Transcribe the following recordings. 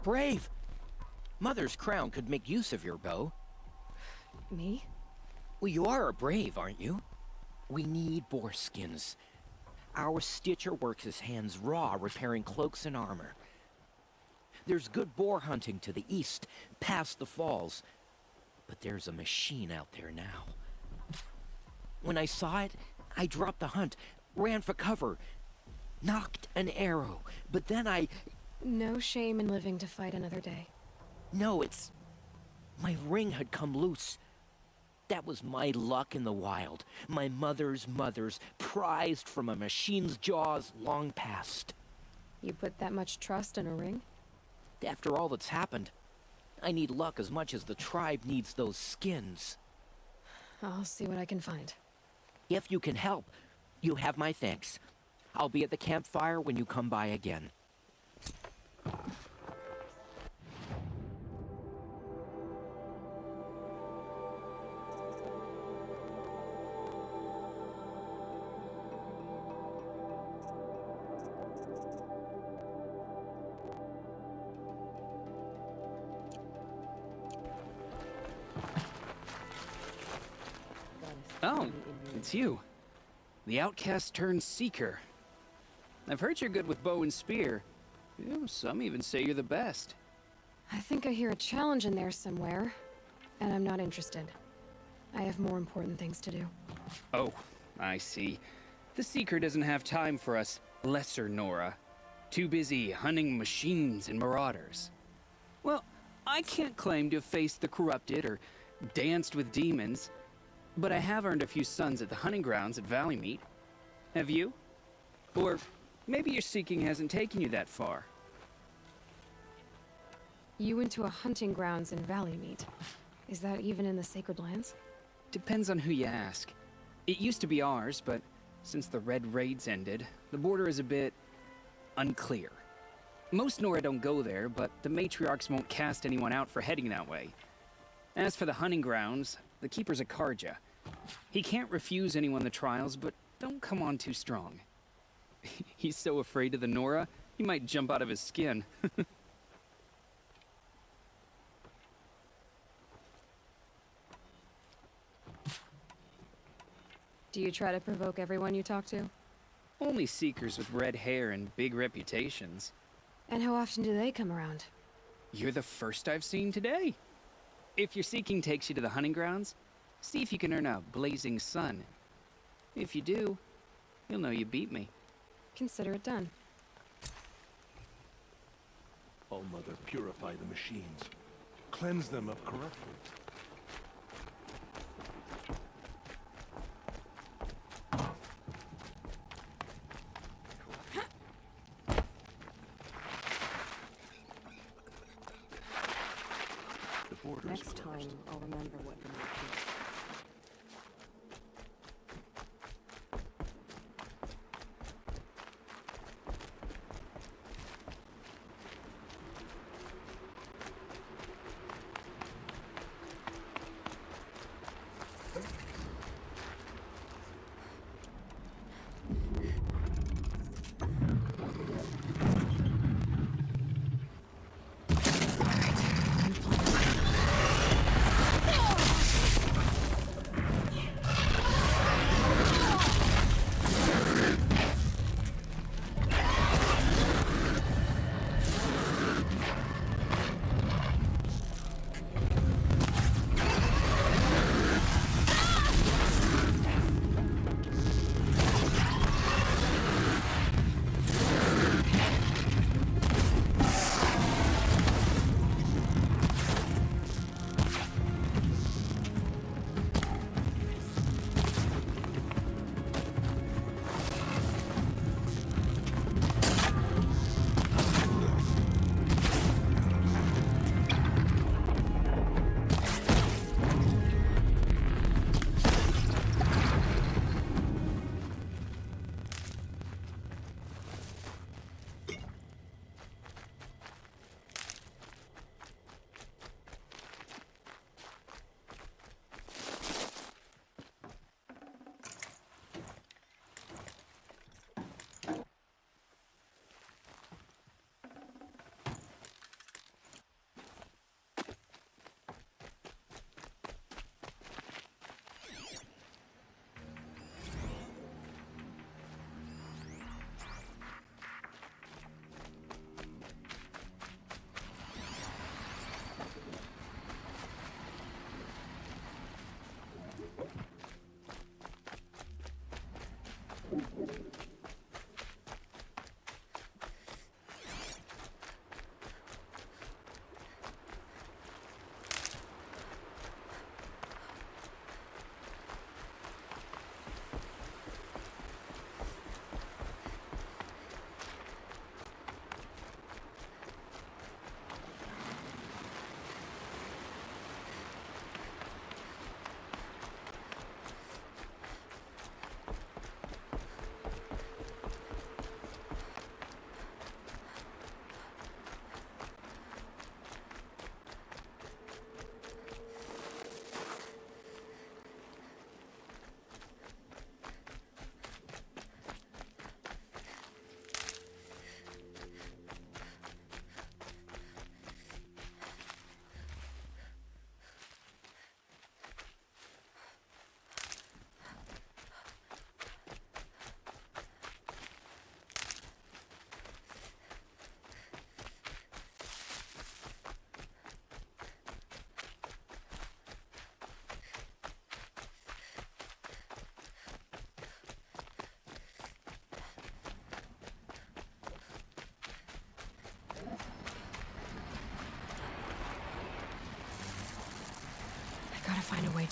Brave! Mother's crown could make use of your bow. Me? Well, you are a brave, aren't you? We need boar skins. Our stitcher works his hands raw repairing cloaks and armor. There's good boar hunting to the east, past the falls. But there's a machine out there now. When I saw it, I dropped the hunt, ran for cover, knocked an arrow, but then I... No shame in living to fight another day. No, it's... my ring had come loose. That was my luck in the wild. My mother's prized from a machine's jaws long past. You put that much trust in a ring? After all that's happened, I need luck as much as the tribe needs those skins. I'll see what I can find. If you can help, you have my thanks. I'll be at the campfire when you come by again. Oh, it's you. The outcast turned seeker. I've heard you're good with bow and spear. Some even say you're the best. I think I hear a challenge in there somewhere, and I'm not interested. I have more important things to do. Oh, I see. The seeker doesn't have time for us lesser Nora. Too busy hunting machines and marauders. Well, I can't claim to have faced the corrupted or danced with demons, but I have earned a few sons at the hunting grounds at Valley Meet. Have you? Or maybe your seeking hasn't taken you that far. You went to a hunting grounds in Valley Meet. Is that even in the Sacred Lands? Depends on who you ask. It used to be ours, but since the Red Raids ended, the border is a bit unclear. Most Nora don't go there, but the matriarchs won't cast anyone out for heading that way. As for the hunting grounds, the keeper's a Carja. He can't refuse anyone the trials, but don't come on too strong. He's so afraid of the Nora, he might jump out of his skin. Do you try to provoke everyone you talk to? Only seekers with red hair and big reputations. And how often do they come around? You're the first I've seen today. If your seeking takes you to the hunting grounds, see if you can earn a blazing sun. If you do, you'll know you beat me. Consider it done. All Mother, purify the machines. Cleanse them of corruption. Next time, I'll remember what the mark is.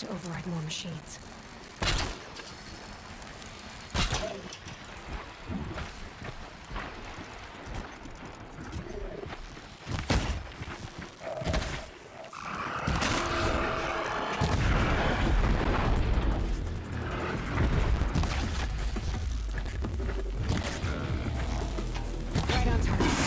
to override more machines. Right on target.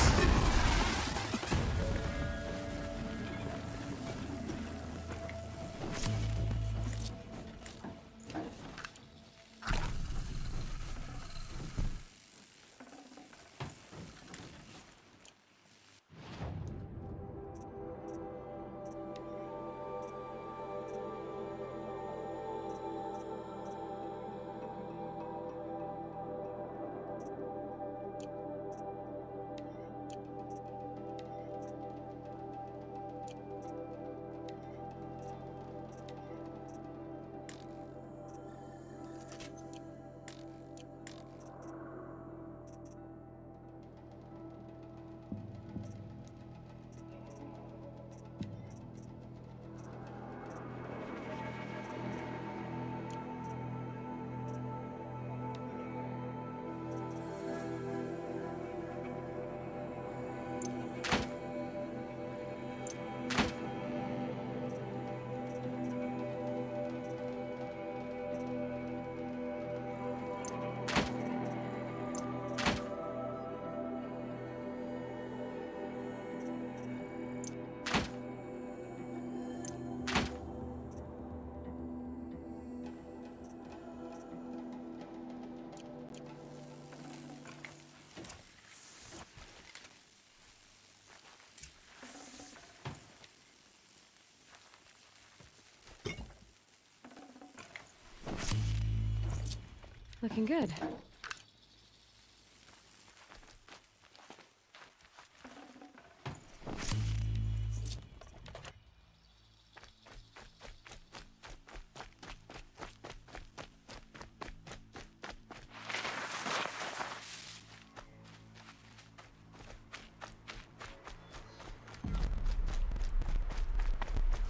Looking good.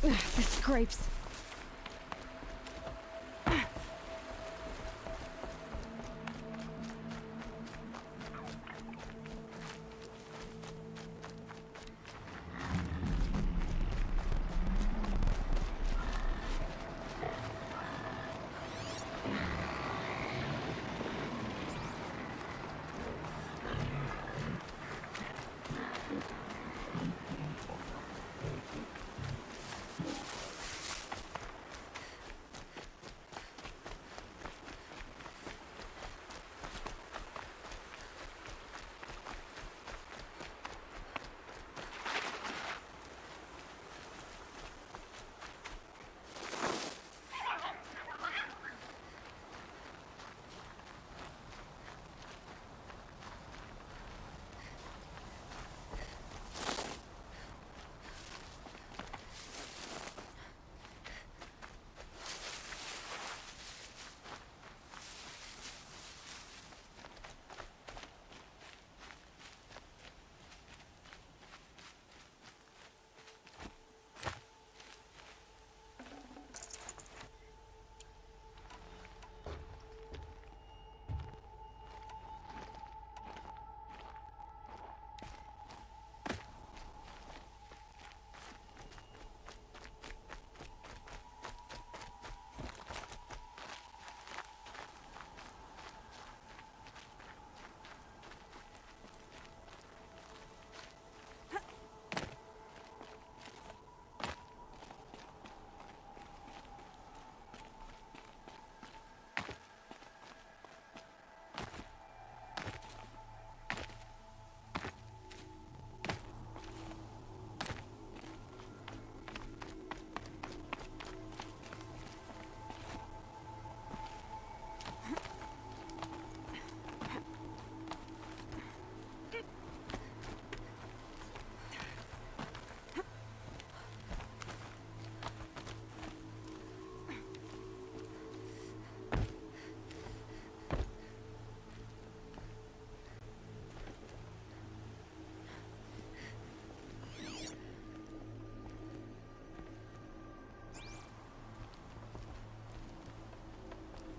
Ugh, the scrapes.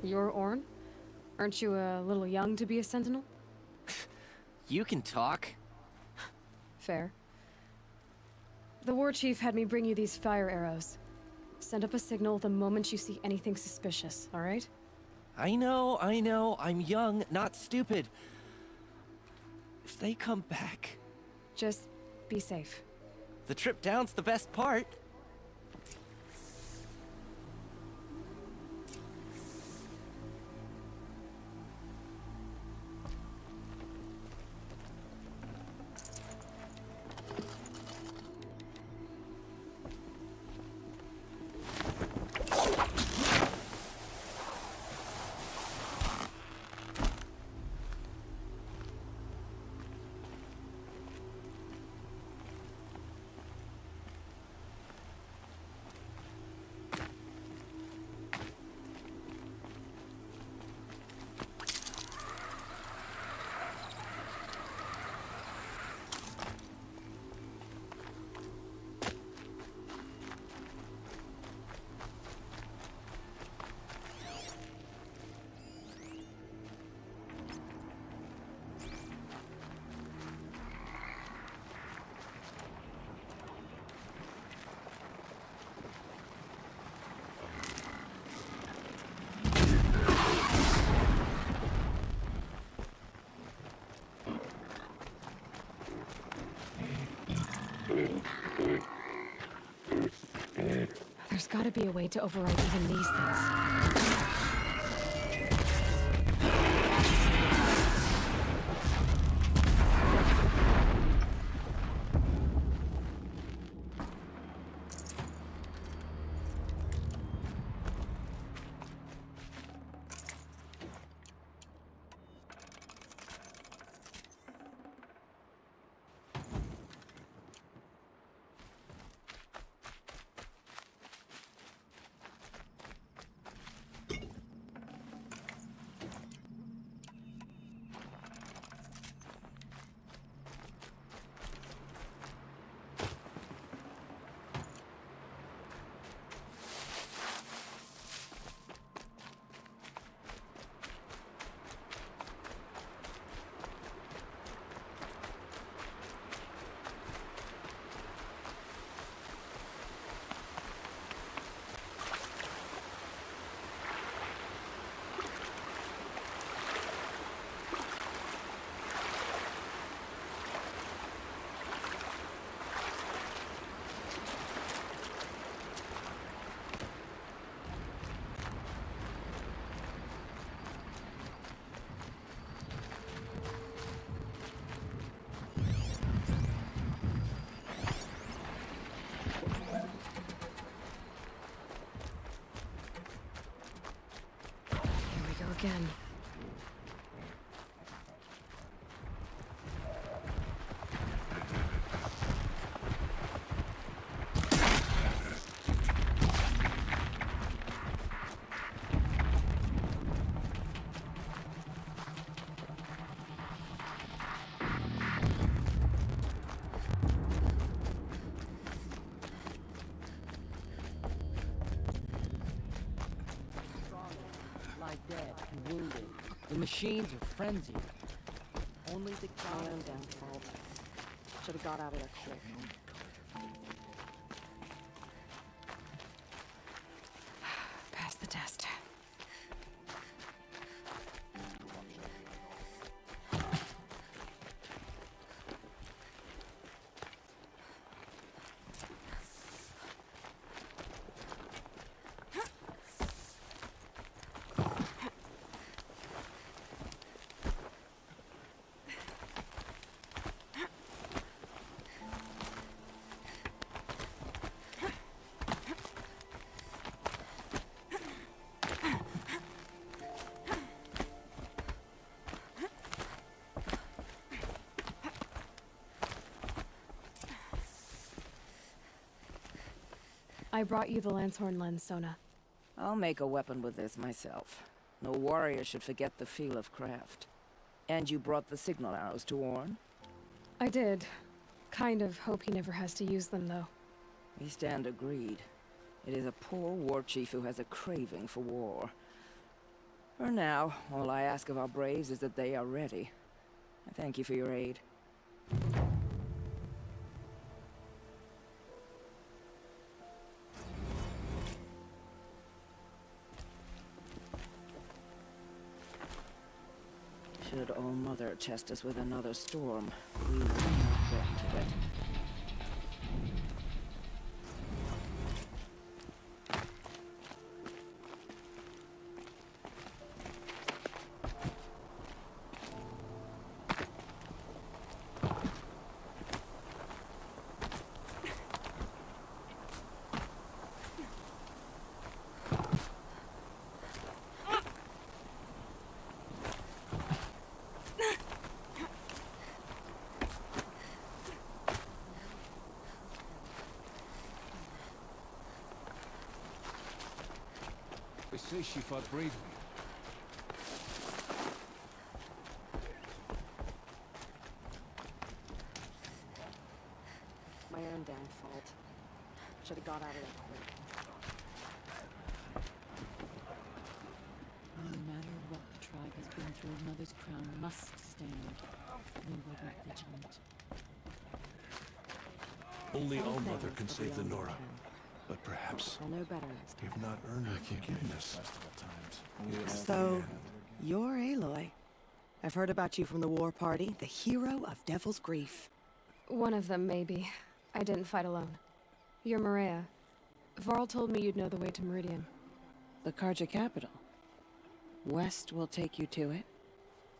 You're Orn? Aren't you a little young to be a sentinel? You can talk. Fair. The war chief had me bring you these fire arrows. Send up a signal the moment you see anything suspicious, alright? I know. I'm young, not stupid. If they come back... Just be safe. The trip down's the best part. There's gotta be a way to override even these things. Again. Dead and wounded. The machines are frenzied. Only the My own downfall. Should have got out of there quick. Pass the test. I brought you the Lancehorn lens, Sona. I'll make a weapon with this myself. No warrior should forget the feel of craft. And you brought the signal arrows to Orn? I did. Kind of hope he never has to use them, though. We stand agreed. It is a poor war chief who has a craving for war. For now, all I ask of our braves is that they are ready. I thank you for your aid. Should All Mother test us with another storm, we will not get to it. They say she fought bravely. My own damn fault. Should have got out of there quick. No matter what the tribe has been through, Mother's crown must stand. We will be vigilant. Only Some All things Mother can are save the beyond our Nora. ken. But perhaps I'll know better next time. we've not earned her forgiveness. So, you're Aloy. I've heard about you from the war party, the hero of Devil's Grief. One of them, maybe. I didn't fight alone. You're Maria. Varl told me you'd know the way to Meridian. The Carja capital. West will take you to it,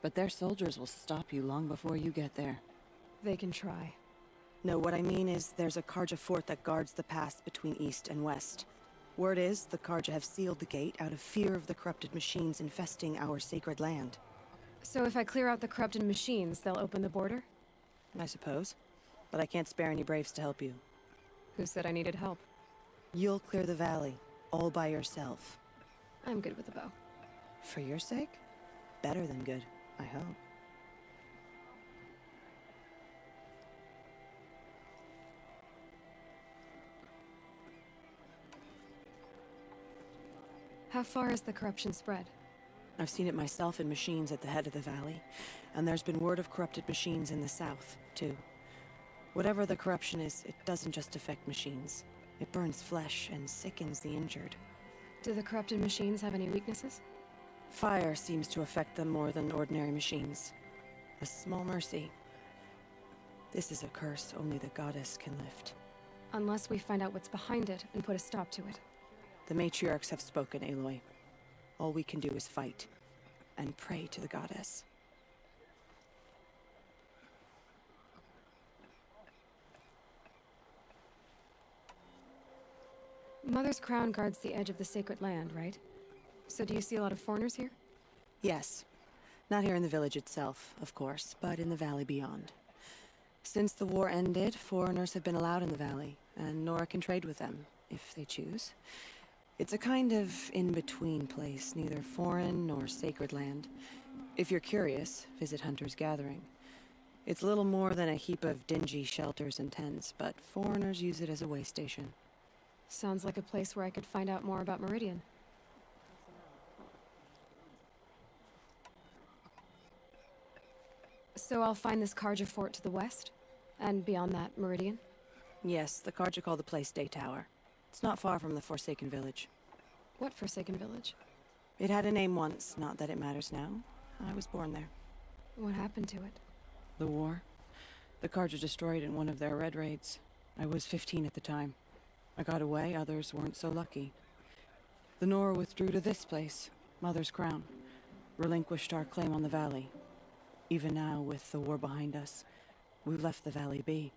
but their soldiers will stop you long before you get there. They can try. No, what I mean is there's a Carja fort that guards the pass between east and west. Word is, the Carja have sealed the gate out of fear of the corrupted machines infesting our sacred land. So if I clear out the corrupted machines, they'll open the border? I suppose. But I can't spare any braves to help you. Who said I needed help? You'll clear the valley, all by yourself. I'm good with a bow. For your sake? Better than good, I hope. How far has the corruption spread? I've seen it myself in machines at the head of the valley, and there's been word of corrupted machines in the south, too. Whatever the corruption is, it doesn't just affect machines. It burns flesh and sickens the injured. Do the corrupted machines have any weaknesses? Fire seems to affect them more than ordinary machines. A small mercy. This is a curse only the goddess can lift. Unless we find out what's behind it and put a stop to it. The matriarchs have spoken, Aloy. All we can do is fight, and pray to the goddess. Mother's crown guards the edge of the sacred land, right? So do you see a lot of foreigners here? Yes. Not here in the village itself, of course, but in the valley beyond. Since the war ended, foreigners have been allowed in the valley, and Nora can trade with them, if they choose. It's a kind of in-between place, neither foreign nor sacred land. If you're curious, visit Hunter's Gathering. It's little more than a heap of dingy shelters and tents, but foreigners use it as a way station. Sounds like a place where I could find out more about Meridian. So I'll find this Carja fort to the west? And beyond that, Meridian? Yes, the Carja call the place Daytower. It's not far from the Forsaken Village. What Forsaken Village? It had a name once, not that it matters now. I was born there. What happened to it? The war? The Carja destroyed in one of their red raids. I was 15 at the time. I got away, others weren't so lucky. The Nora withdrew to this place, Mother's Crown. Relinquished our claim on the valley. Even now, with the war behind us, we've left the valley be.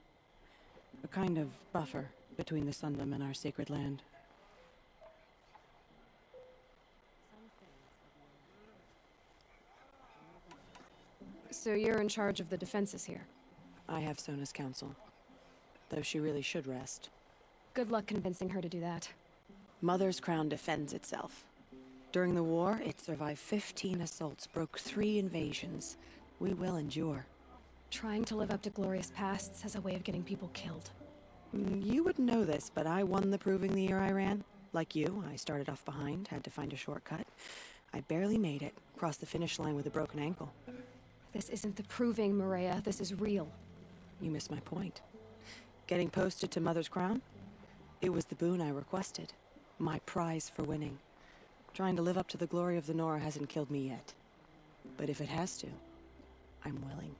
A kind of buffer between the Sundom and our sacred land. So you're in charge of the defenses here? I have Sona's counsel. Though she really should rest. Good luck convincing her to do that. Mother's Crown defends itself. During the war, it survived 15 assaults, broke 3 invasions. We will endure. Trying to live up to glorious pasts has a way of getting people killed. You wouldn't know this, but I won the proving the year I ran. Like you, I started off behind, had to find a shortcut. I barely made it. Crossed the finish line with a broken ankle. This isn't the proving, Maria. This is real. You missed my point. Getting posted to Mother's Crown? It was the boon I requested. My prize for winning. Trying to live up to the glory of the Nora hasn't killed me yet. But if it has to, I'm willing.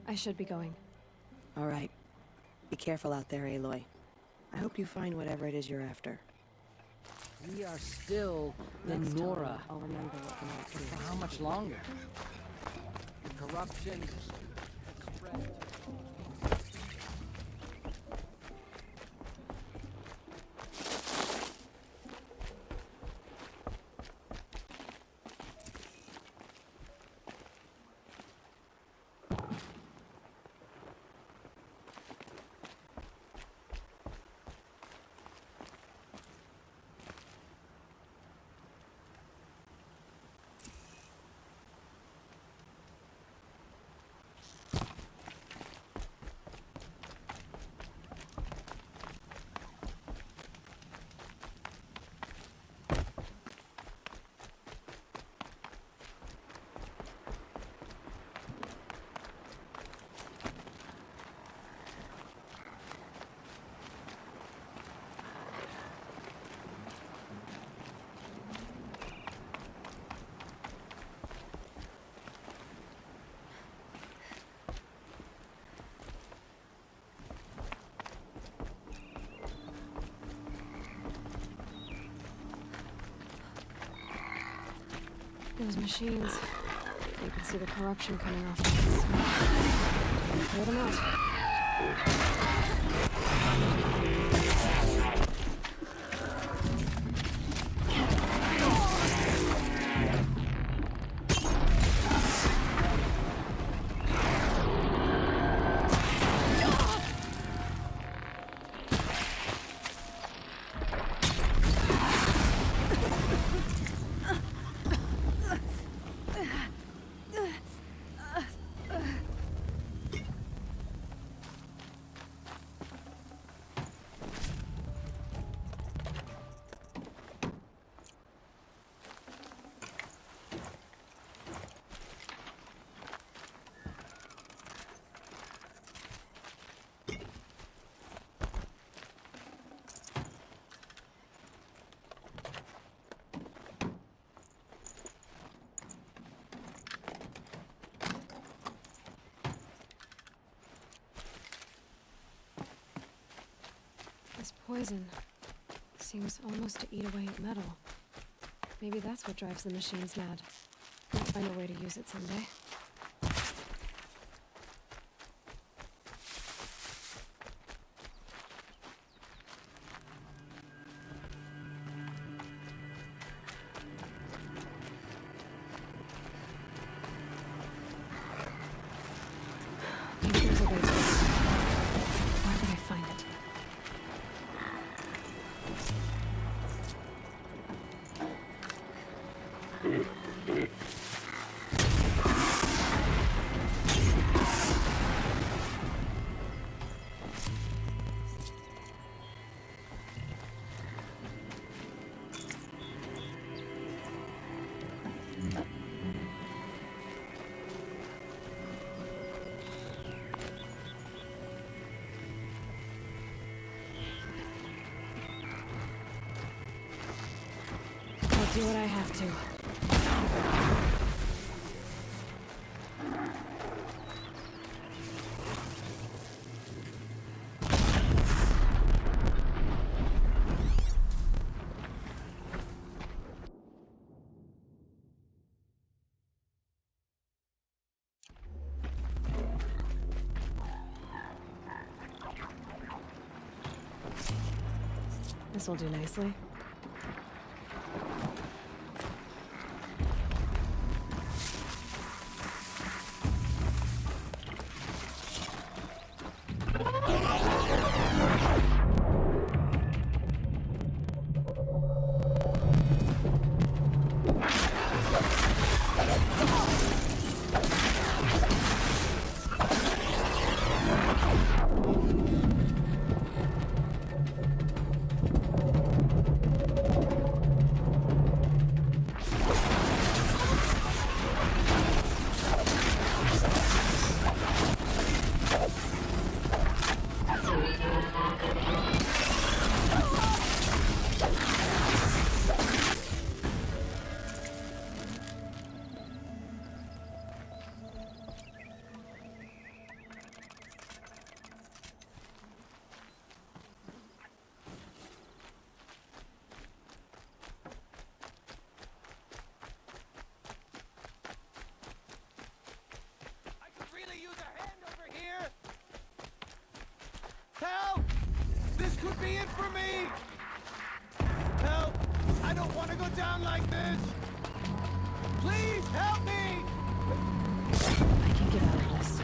I should be going. All right. Be careful out there, Aloy. I hope you find whatever it is you're after. We are still the Next time, Nora. I'll remember what the mark is. For how much longer? The corruption spread. Those machines. You can see the corruption coming off of this. Clear them out. This poison seems almost to eat away at metal. Maybe that's what drives the machines mad. I'll find a way to use it someday. Maybe there's a way to... Where could I find it? I'll do what I have to. This will do nicely. down like this? Please help me! I can get out of this.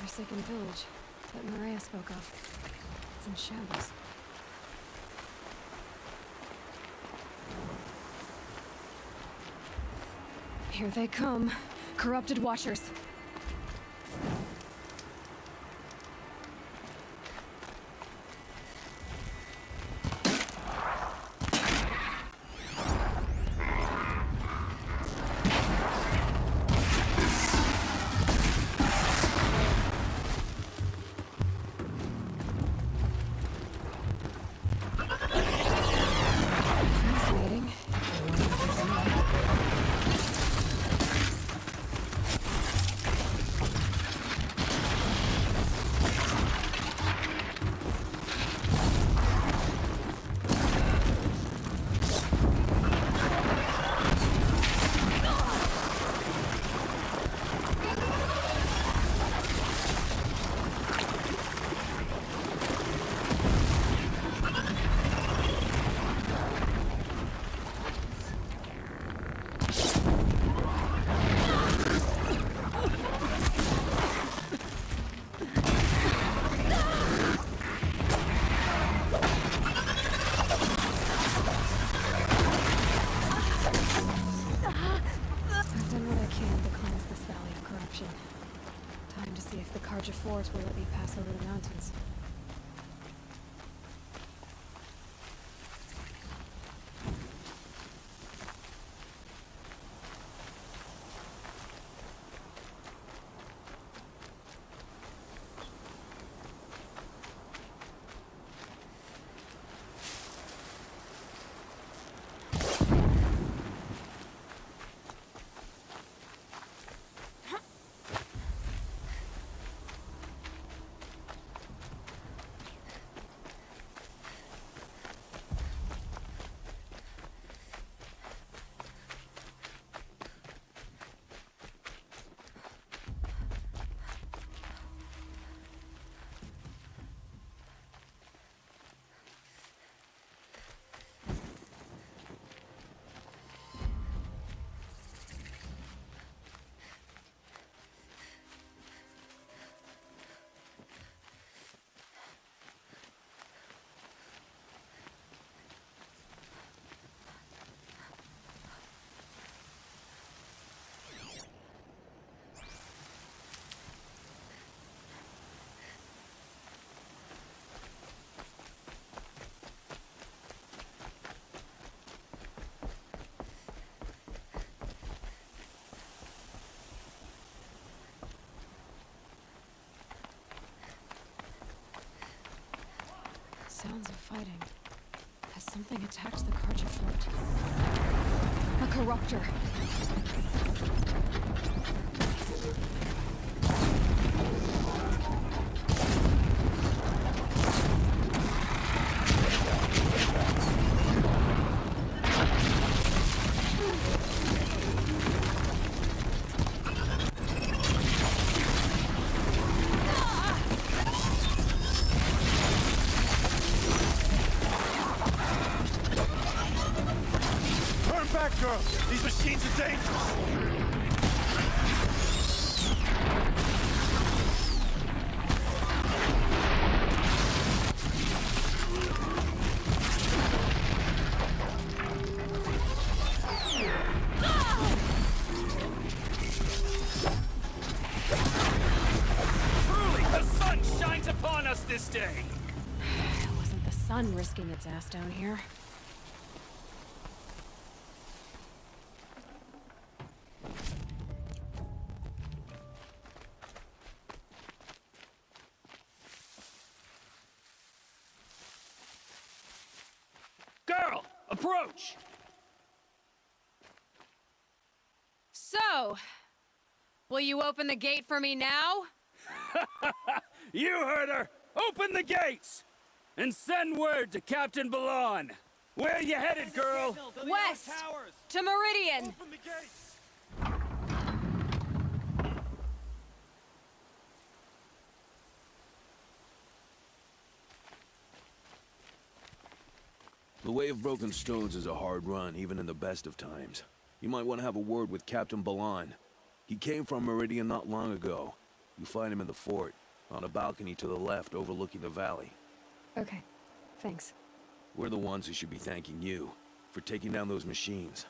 Forsaken village that Maria spoke of. It's in shambles. Here they come. Corrupted Watchers. fort will let me pass over the mountains. Sounds of fighting. Has something attacked the Carja fort? A corruptor! Turn back, girl! These machines are dangerous! Truly, the sun shines upon us this day! It wasn't the sun risking its ass down here. Girl, approach! So, will you open the gate for me now? You heard her! Open the gates! And send word to Captain Balan. Where you headed, girl? West! To Meridian! Open the gates! The Way of Broken Stones is a hard run, even in the best of times. You might want to have a word with Captain Balan. He came from Meridian not long ago. You find him in the fort, on a balcony to the left overlooking the valley. Okay, thanks. We're the ones who should be thanking you for taking down those machines.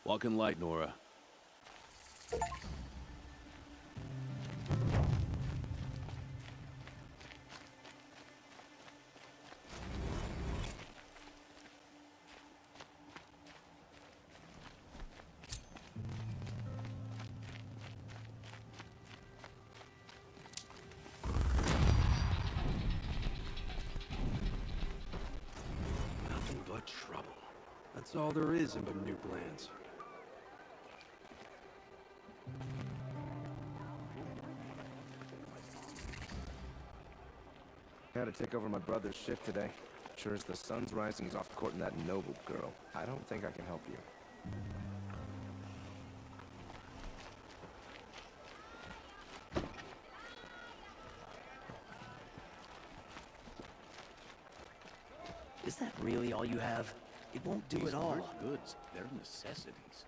Walk in light, Nora. Nothing but trouble. That's all there is in New Lands. Had to take over my brother's shift today. Sure as the sun's rising, he's off courting that noble girl. I don't think I can help you. Is that really all you have? It won't do These it all. aren't goods, they're necessities.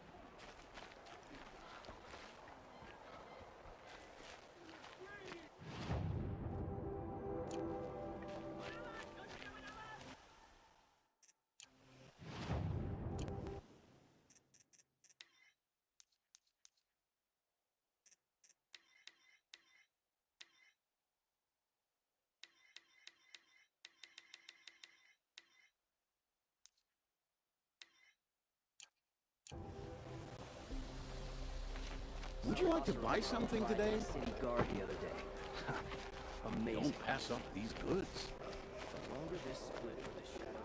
Would you like to buy something today? City guard the other day. Amazing. Don't pass up these goods. The longer this split with the shadow.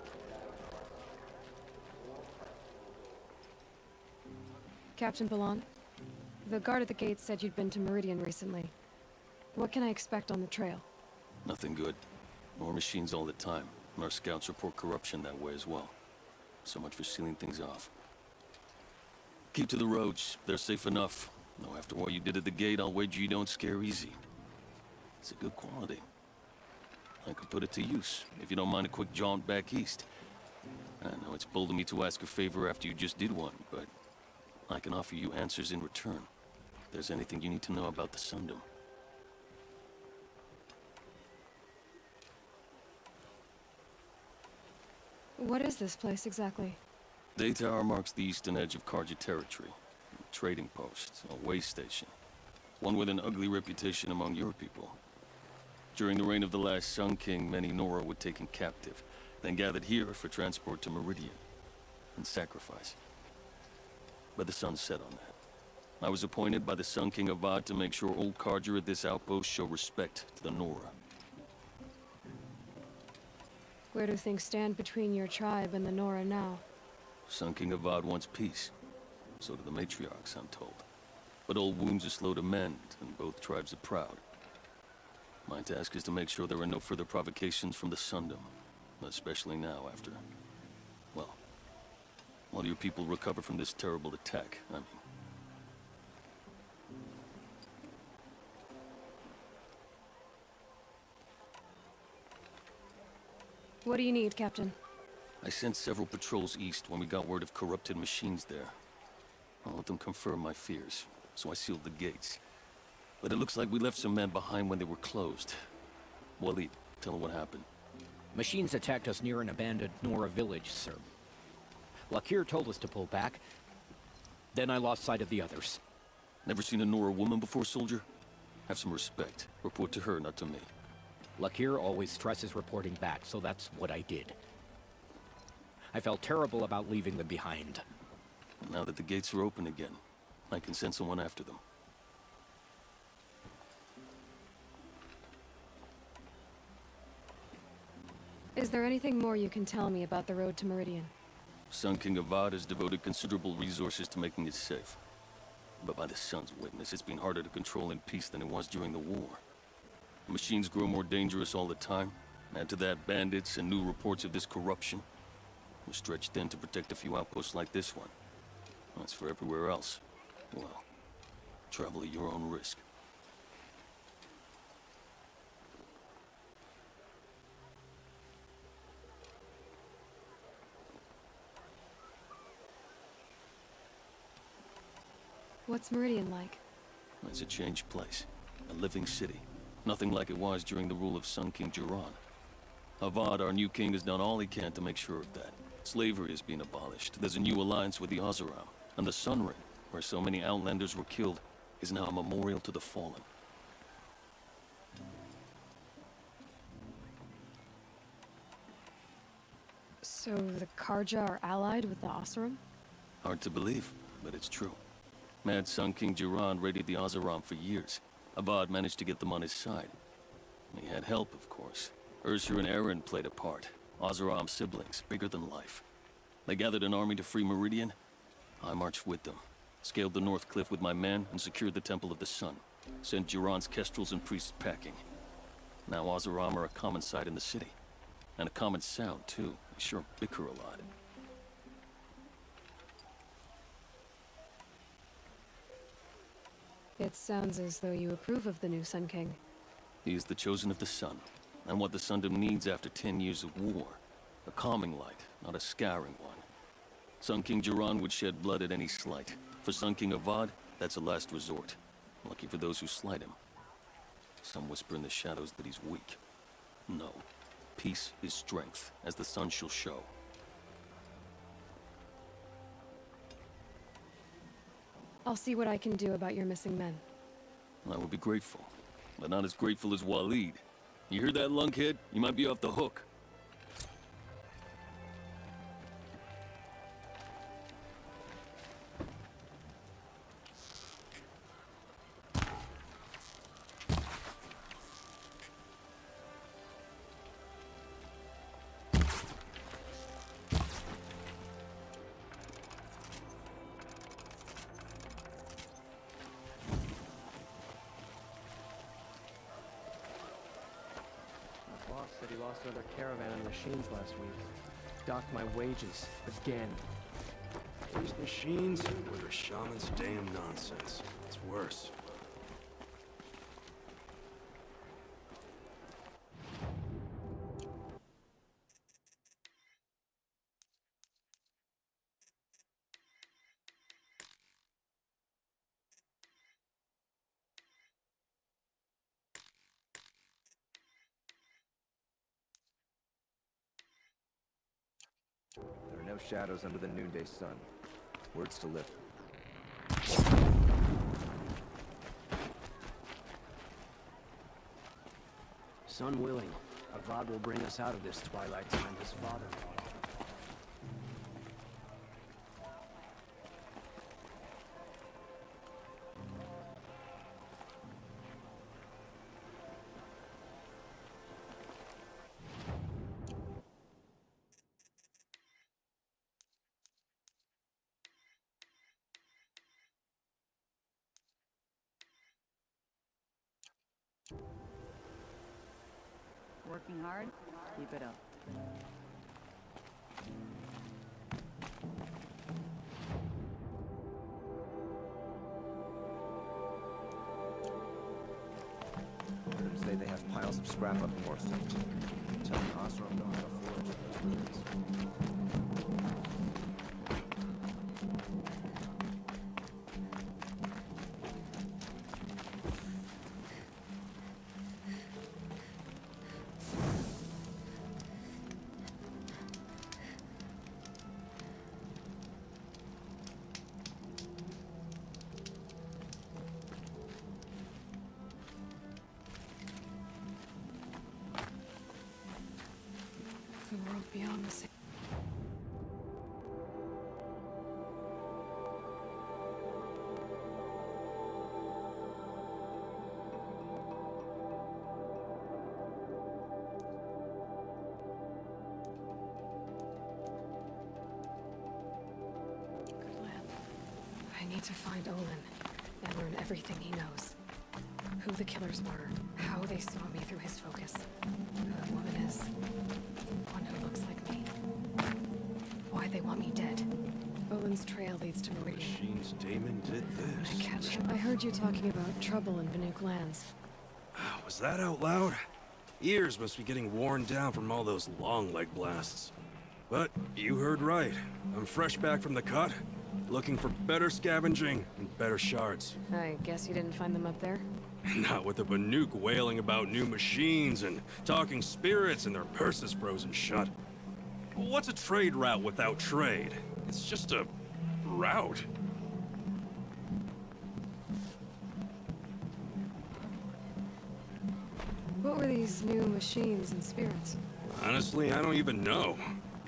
Captain Balan, the guard at the gate said you'd been to Meridian recently. What can I expect on the trail? Nothing good. More machines all the time, and our scouts report corruption that way as well. So much for sealing things off. Keep to the roads. They're safe enough. Though after what you did at the gate, I'll wager you don't scare easy. It's a good quality. I could put it to use, if you don't mind a quick jaunt back east. I know it's bold of me to ask a favor after you just did one, but I can offer you answers in return. If there's anything you need to know about the Sundom. What is this place exactly? Daytower marks the eastern edge of Carja territory. A trading post, a way station. One with an ugly reputation among your people. During the reign of the last Sun King, many Nora were taken captive, then gathered here for transport to Meridian, and sacrifice. But the sun set on that. I was appointed by the Sun King Avad to make sure old Carja at this outpost show respect to the Nora. Where do things stand between your tribe and the Nora now? Sun King Avad wants peace. So do the matriarchs, I'm told. But old wounds are slow to mend, and both tribes are proud. My task is to make sure there are no further provocations from the Sundom. Especially now after... well, while your people recover from this terrible attack, I mean. What do you need, Captain? I sent several patrols east when we got word of corrupted machines there. I'll let them confirm my fears, so I sealed the gates. But it looks like we left some men behind when they were closed. Waleed, tell them what happened. Machines attacked us near an abandoned Nora village, sir. Lakir told us to pull back. Then I lost sight of the others. Never seen a Nora woman before, soldier? Have some respect. Report to her, not to me. Lakir always stresses reporting back, so that's what I did. I felt terrible about leaving them behind. Now that the gates are open again, I can send someone after them. Is there anything more you can tell me about the road to Meridian? Sun King Avad has devoted considerable resources to making it safe. But by the Sun's witness, it's been harder to control in peace than it was during the war. Machines grow more dangerous all the time. Add to that bandits and new reports of this corruption. We're stretched thin to protect a few outposts like this one. As for everywhere else, well, travel at your own risk. What's Meridian like? It's a changed place. A living city. Nothing like it was during the rule of Sun King Jiran. Avad, our new king, has done all he can to make sure of that. Slavery has been abolished. There's a new alliance with the Oseram. And the Sun Ring, where so many Outlanders were killed, is now a memorial to the fallen. So the Carja are allied with the Oseram? Hard to believe, but it's true. Mad Sun King Jiran raided the Oseram for years. Avad managed to get them on his side. He had help, of course. Ursur and Eren played a part. Oseram siblings, bigger than life. They gathered an army to free Meridian. I marched with them. Scaled the North Cliff with my men and secured the Temple of the Sun. Sent Jiran's kestrels and priests packing. Now Oseram are a common sight in the city. And a common sound, too. They sure bicker a lot. It sounds as though you approve of the new Sun King. He is the chosen of the Sun, and what the Sundom needs after 10 years of war. A calming light, not a scouring one. Sun King Jiran would shed blood at any slight. For Sun King Avad, that's a last resort. Lucky for those who slight him. Some whisper in the shadows that he's weak. No. Peace is strength, as the sun shall show. I'll see what I can do about your missing men. I would be grateful, but not as grateful as Waleed. You hear that, lunkhead? You might be off the hook. lost another caravan of machines last week. Docked my wages, again. These machines or the shaman's damn nonsense. It's worse. There are no shadows under the noonday sun. Words to live. Son willing, Avad will bring us out of this twilight time his father fought. Working hard? Keep it up. Heard him say they have piles of scrap up north. Tell me Osram know how to forge those ruins. The world beyond the sea. Good land. I need to find Olin and learn everything he knows. Who the killers were, how they saw me through his focus, who that woman is, the one who looks like me, why they want me dead. Olin's trail leads to Meridian. Machines Damon did this. I catch him. I heard you talking about trouble in Banuk lands. Was that out loud? Ears must be getting worn down from all those long leg blasts. But you heard right. I'm fresh back from the cut, looking for better scavenging and better shards. I guess you didn't find them up there? Not with the Banuk wailing about new machines and talking spirits and their purses frozen shut. What's a trade route without trade? It's just a route. What were these new machines and spirits? Honestly, I don't even know.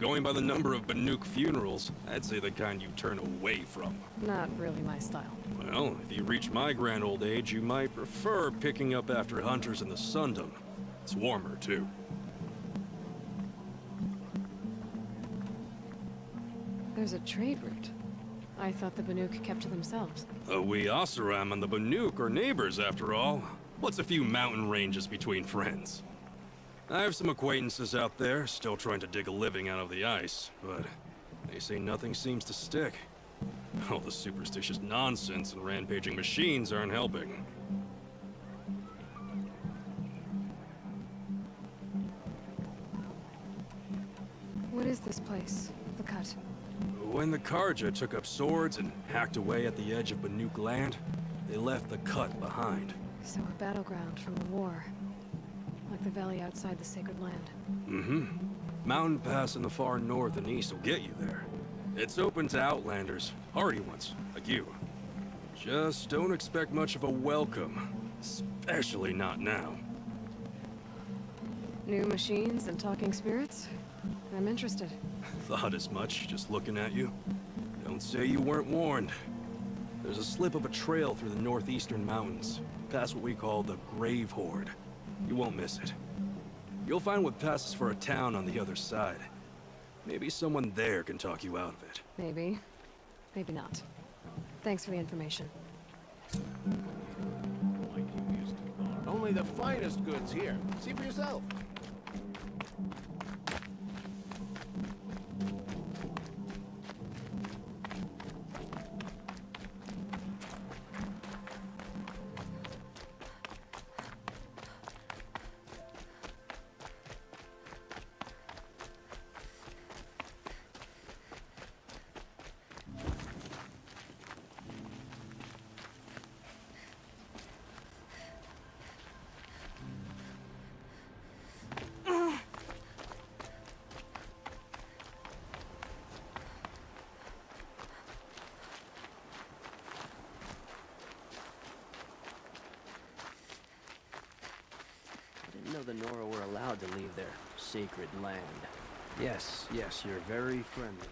Going by the number of Banuk funerals, I'd say the kind you turn away from. Not really my style. Well, if you reach my grand old age, you might prefer picking up after hunters in the Sundom. It's warmer, too. There's a trade route. I thought the Banuk kept to themselves. We Oseram and the Banuk are neighbors, after all. What's a few mountain ranges between friends? I have some acquaintances out there, still trying to dig a living out of the ice, but they say nothing seems to stick. All the superstitious nonsense and rampaging machines aren't helping. What is this place? The cut? When the Carja took up swords and hacked away at the edge of Banuk land, they left the cut behind. So a battleground from the war. Like the valley outside the Sacred Land. Mm-hmm. Mountain Pass in the far north and east will get you there. It's open to outlanders, hardy ones, like you. Just don't expect much of a welcome, especially not now. New machines and talking spirits? I'm interested. Thought as much, just looking at you. Don't say you weren't warned. There's a slip of a trail through the northeastern mountains, past what we call the Grave Horde. You won't miss it. You'll find what passes for a town on the other side. Maybe someone there can talk you out of it. Maybe. Maybe not. Thanks for the information. Only the finest goods here. See for yourself. the Nora were allowed to leave their sacred land. Yes, you're very friendly.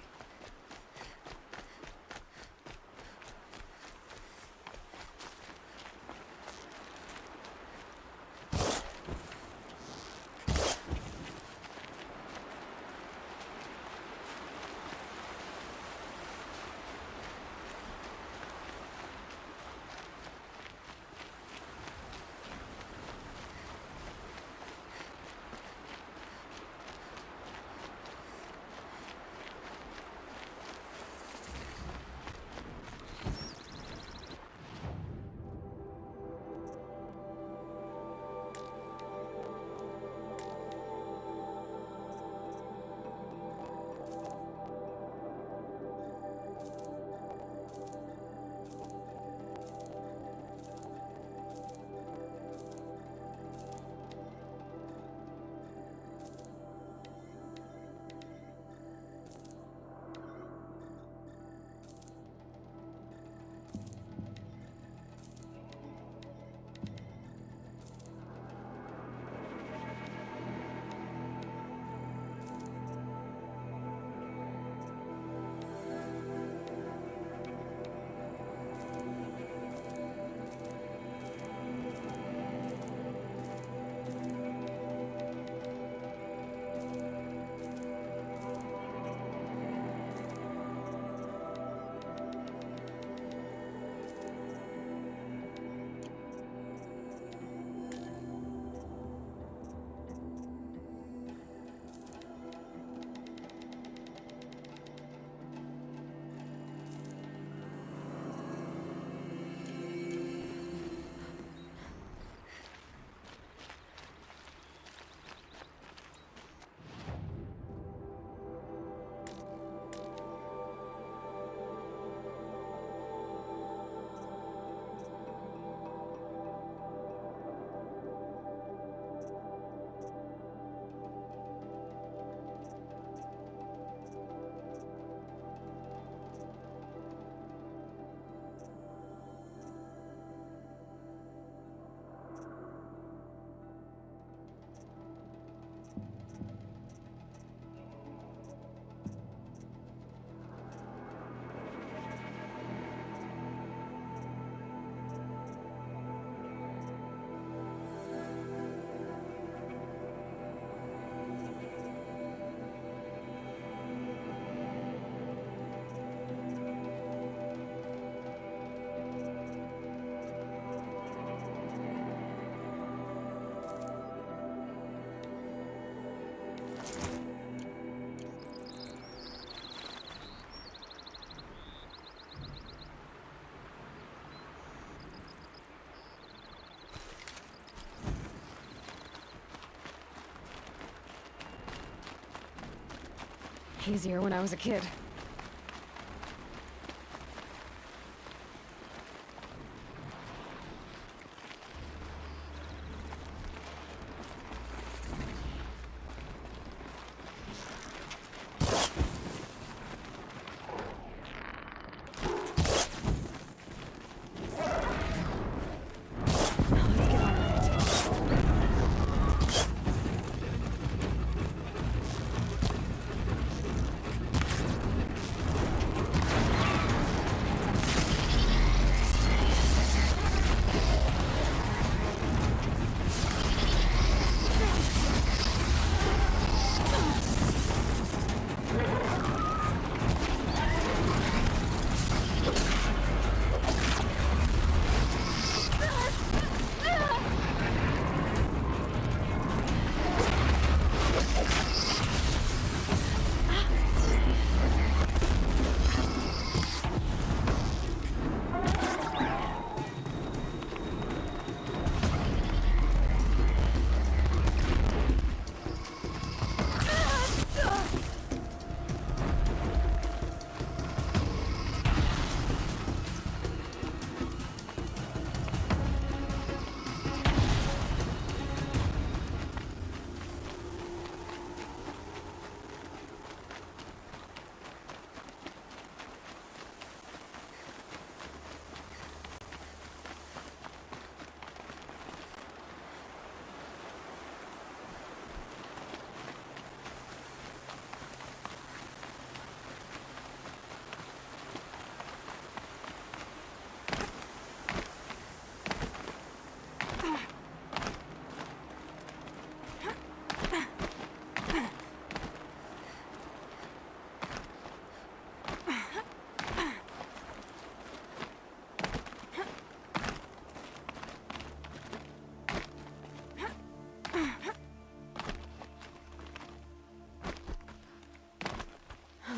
Easier when I was a kid.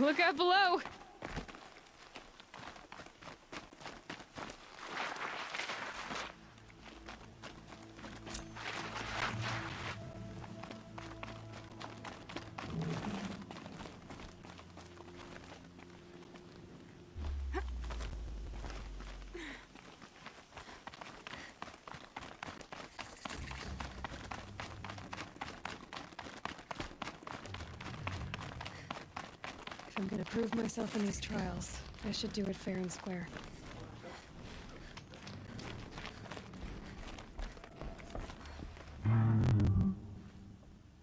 Look out below! If I'm gonna prove myself in these trials, I should do it fair and square.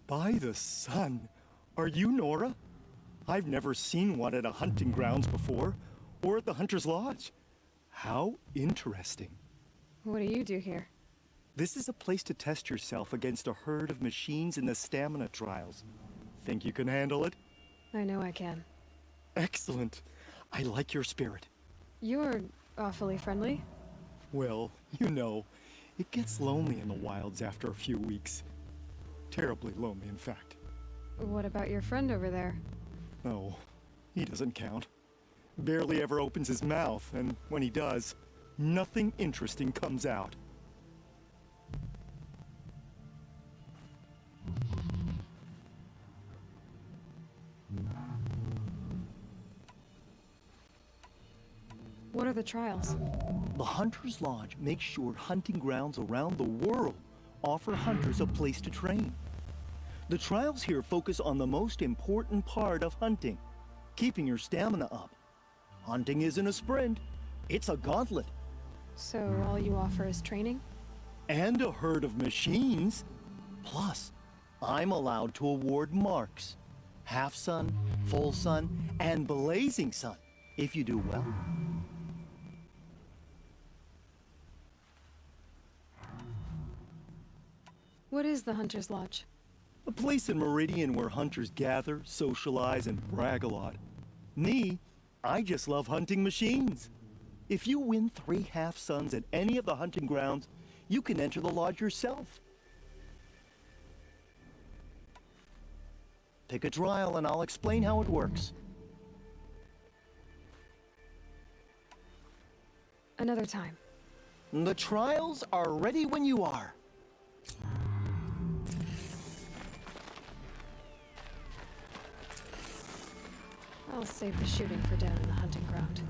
By the sun! Are you Nora? I've never seen one at a hunting grounds before, or at the Hunter's Lodge. How interesting. What do you do here? This is a place to test yourself against a herd of machines in the stamina trials. Think you can handle it? I know I can. Excellent. I like your spirit. You're awfully friendly. Well, you know, it gets lonely in the wilds after a few weeks. Terribly lonely, in fact. What about your friend over there? Oh, he doesn't count. Barely ever opens his mouth, and when he does, nothing interesting comes out. What are the trials? The Hunter's Lodge makes sure hunting grounds around the world offer hunters a place to train. The trials here focus on the most important part of hunting, keeping your stamina up. Hunting isn't a sprint, it's a gauntlet. So all you offer is training? And a herd of machines. Plus, I'm allowed to award marks. Half sun, full sun, and blazing sun, if you do well. What is the Hunter's Lodge? A place in Meridian where hunters gather, socialize, and brag a lot. Me, I just love hunting machines. If you win 3 half suns at any of the hunting grounds, you can enter the lodge yourself. Pick a trial and I'll explain how it works. Another time. The trials are ready when you are. I'll save the shooting for down in the hunting ground.